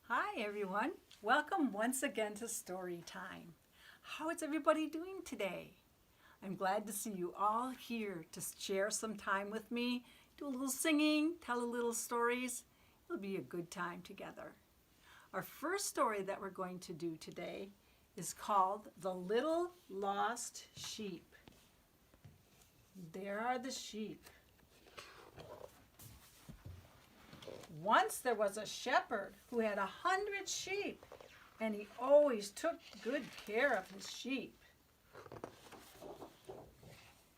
Hi everyone, welcome once again to Story Time. How is everybody doing today? I'm glad to see you all here to share some time with me, do a little singing, tell a little stories. It'll be a good time together. Our first story that we're going to do today is called The Little Lost Sheep. There are the sheep. Once there was a shepherd who had 100 sheep, and he always took good care of his sheep.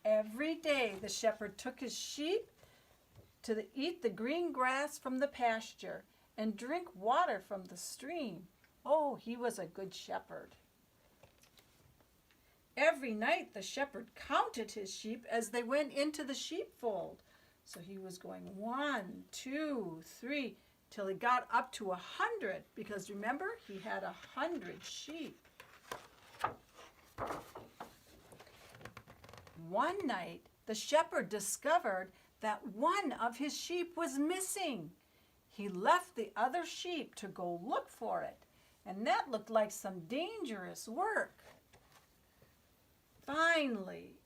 Every day the shepherd took his sheep to eat the green grass from the pasture and drink water from the stream. Oh, he was a good shepherd. Every night the shepherd counted his sheep as they went into the sheepfold. So he was going 1, 2, 3, till he got up to 100, because remember, he had 100 sheep. One night, the shepherd discovered that one of his sheep was missing. He left the other sheep to go look for it, and that looked like some dangerous work. Finally,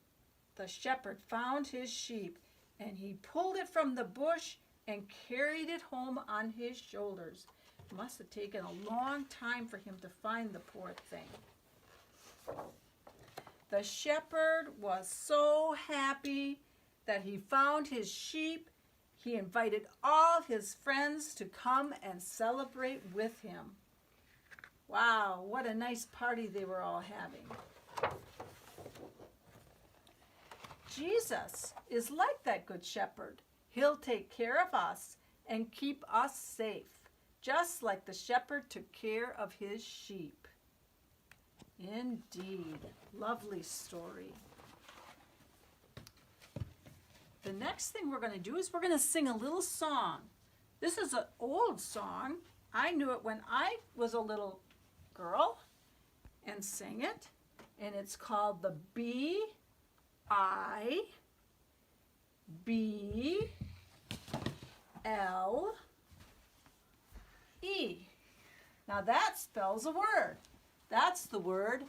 the shepherd found his sheep, and he pulled it from the bush and carried it home on his shoulders. It must have taken a long time for him to find the poor thing. The shepherd was so happy that he found his sheep. He invited all his friends to come and celebrate with him. Wow, what a nice party they were all having. Jesus is like that good shepherd. He'll take care of us and keep us safe, just like the shepherd took care of his sheep. Indeed, lovely story. The next thing we're going to do is we're going to sing a little song. This is an old song. I knew it when I was a little girl and sang it, and it's called the B-I-B-L-E. Now that spells a word. That's the word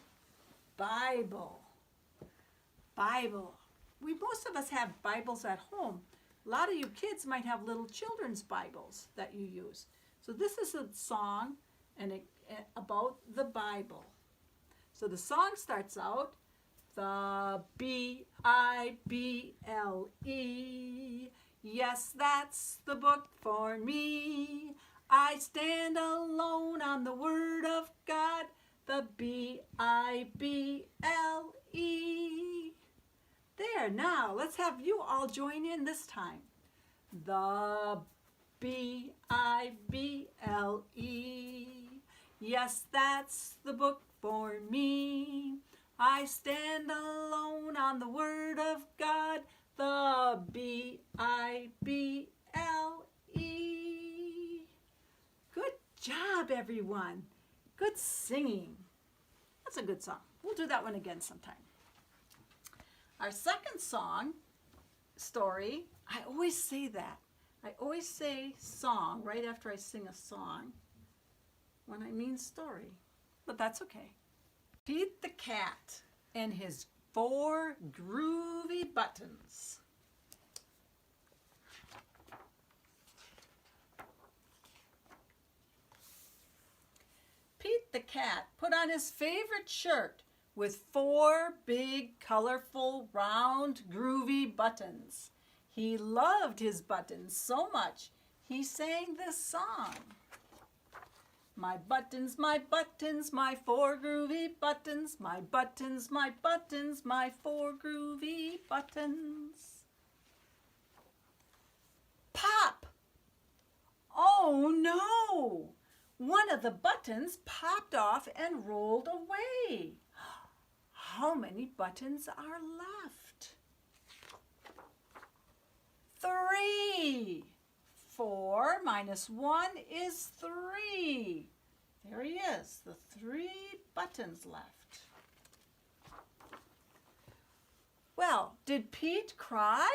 Bible. Bible. Most of us have Bibles at home. A lot of you kids might have little children's Bibles that you use. So this is a song about the Bible. So the song starts out, the B-I-B-L-E, yes, that's the book for me. I stand alone on the Word of God, the B-I-B-L-E. There, now, let's have you all join in this time. The B-I-B-L-E, yes, that's the book for me. I stand alone on the Word of God, the B-I-B-L-E. Good job, everyone. Good singing. That's a good song. We'll do that one again sometime. Our second story, I always say that. I always say song right after I sing a song when I mean story, but that's okay. Pete the cat and his 4 groovy buttons. Pete the cat put on his favorite shirt with 4 big, colorful, round, groovy buttons. He loved his buttons so much, he sang this song. My buttons, my 4 groovy buttons, my buttons, my 4 groovy buttons. Pop! Oh no! One of the buttons popped off and rolled away. How many buttons are left? 3. 4 minus 1 is 3. There he is, the 3 buttons left. Well, did Pete cry?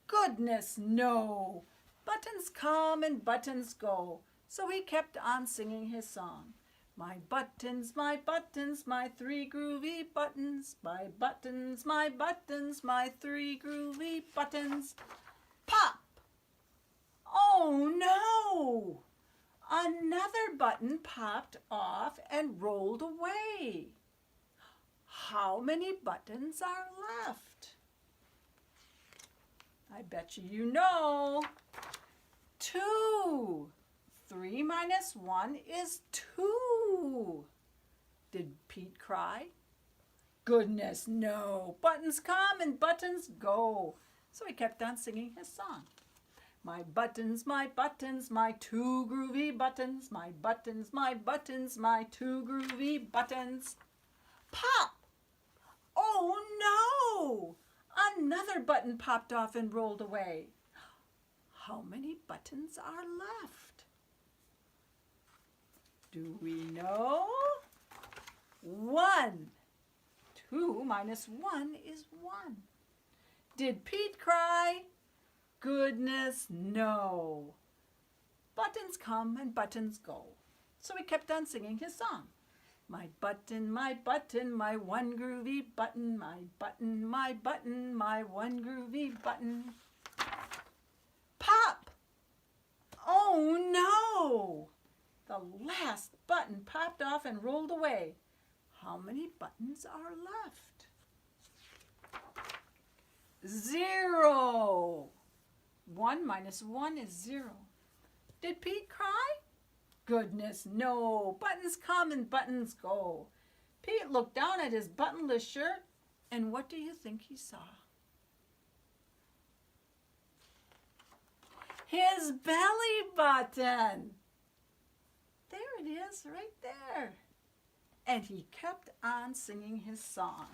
Goodness, no. Buttons come and buttons go. So he kept on singing his song. My buttons, my three groovy buttons. My buttons, my three groovy buttons. Pop! Oh no! Another button popped off and rolled away. How many buttons are left? I bet you know. 2. 3 minus 1 is 2. Did Pete cry? Goodness, no. Buttons come and buttons go. So he kept on singing his song. My buttons, my two groovy buttons. My buttons, my two groovy buttons. Pop! Oh no! Another button popped off and rolled away. How many buttons are left? Do we know? 1. 2 minus 1 is 1. Did Pete cry? Goodness, no. Buttons come and buttons go. So he kept on singing his song. My button, my one groovy button. My button, my one groovy button. Pop! Oh no! The last button popped off and rolled away. How many buttons are left? 0. 1 minus 1 is 0. Did Pete cry? Goodness, no. Buttons come and buttons go. Pete looked down at his buttonless shirt, and what do you think he saw? His belly button. There it is, right there. And he kept on singing his song.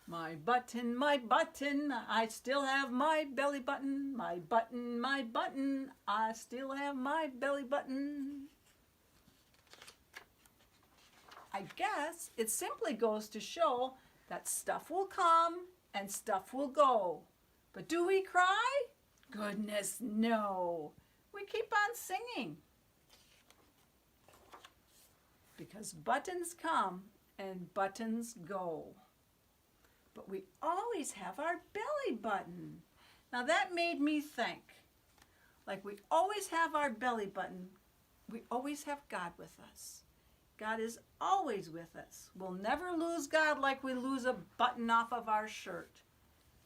My button, I still have my belly button. My button, I still have my belly button. I guess it simply goes to show that stuff will come and stuff will go. But do we cry? Goodness, no. We keep on singing. Because buttons come and buttons go. But we always have our belly button. Now that made me think. Like we always have our belly button, we always have God with us. God is always with us. We'll never lose God like we lose a button off of our shirt.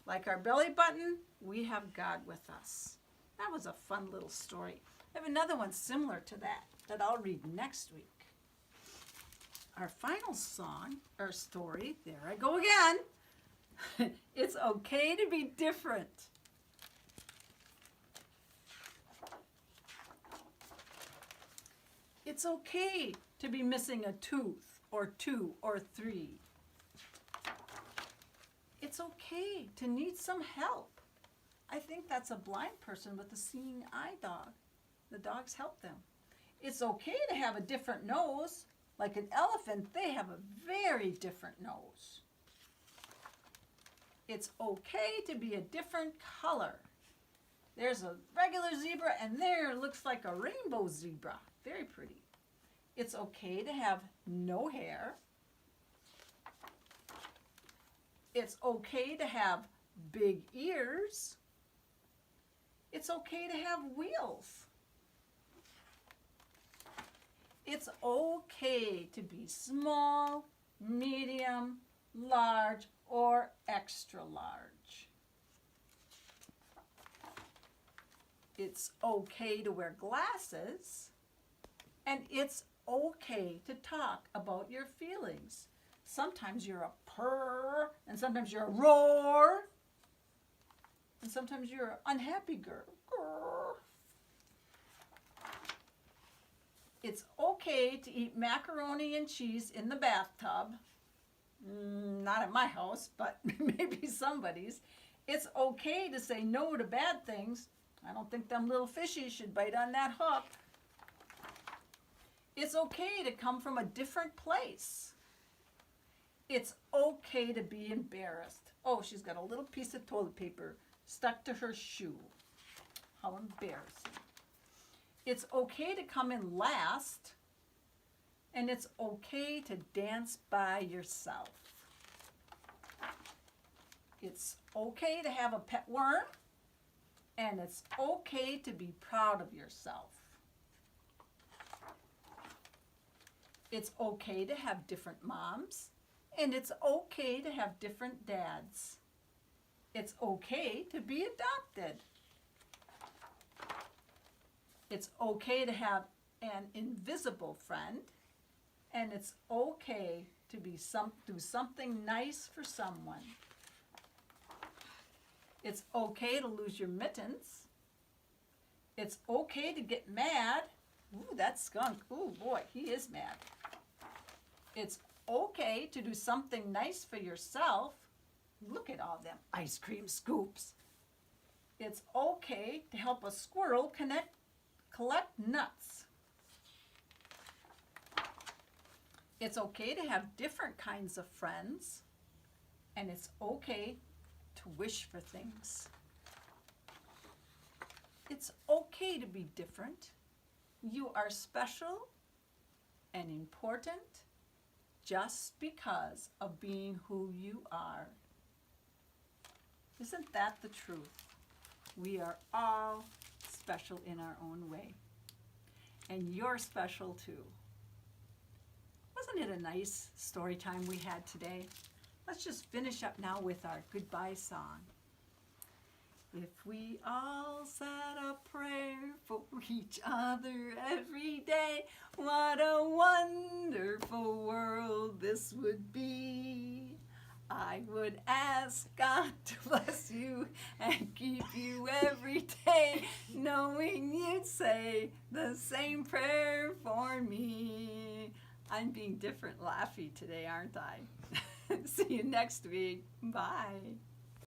Like our belly button, we have God with us. That was a fun little story. I have another one similar to that I'll read next week. Our final song, or story, there I go again. It's okay to be different. It's okay to be missing a tooth, or 2 or 3. It's okay to need some help. I think that's a blind person with a seeing eye dog. The dogs help them. It's okay to have a different nose. Like an elephant, they have a very different nose. It's okay to be a different color. There's a regular zebra and there looks like a rainbow zebra. Very pretty. It's okay to have no hair. It's okay to have big ears. It's okay to have wheels. It's okay to be small, medium, large, or extra large. It's okay to wear glasses, and it's okay to talk about your feelings. Sometimes you're a purr, and sometimes you're a roar, and sometimes you're an unhappy girl. Grr. It's okay to eat macaroni and cheese in the bathtub. Not at my house, but maybe somebody's. It's okay to say no to bad things. I don't think them little fishies should bite on that hook. It's okay to come from a different place. It's okay to be embarrassed. Oh, she's got a little piece of toilet paper stuck to her shoe. How embarrassing. It's okay to come in last, and it's okay to dance by yourself. It's okay to have a pet worm, and it's okay to be proud of yourself. It's okay to have different moms, and it's okay to have different dads. It's okay to be adopted. It's okay to have an invisible friend, and it's okay to do something nice for someone. It's okay to lose your mittens. It's okay to get mad. Ooh, that skunk. Ooh, boy, he is mad. It's okay to do something nice for yourself. Look at all them ice cream scoops. It's okay to help a squirrel collect nuts. It's okay to have different kinds of friends, and it's okay to wish for things. It's okay to be different. You are special and important just because of being who you are. Isn't that the truth? We are all special in our own way. And you're special too. Wasn't it a nice story time we had today? Let's just finish up now with our goodbye song. If we all said a prayer for each other every day, what a wonderful world this would be. I would ask God to bless you and keep you every day, knowing you'd say the same prayer for me. I'm being different laughy today, aren't I? See you next week. Bye.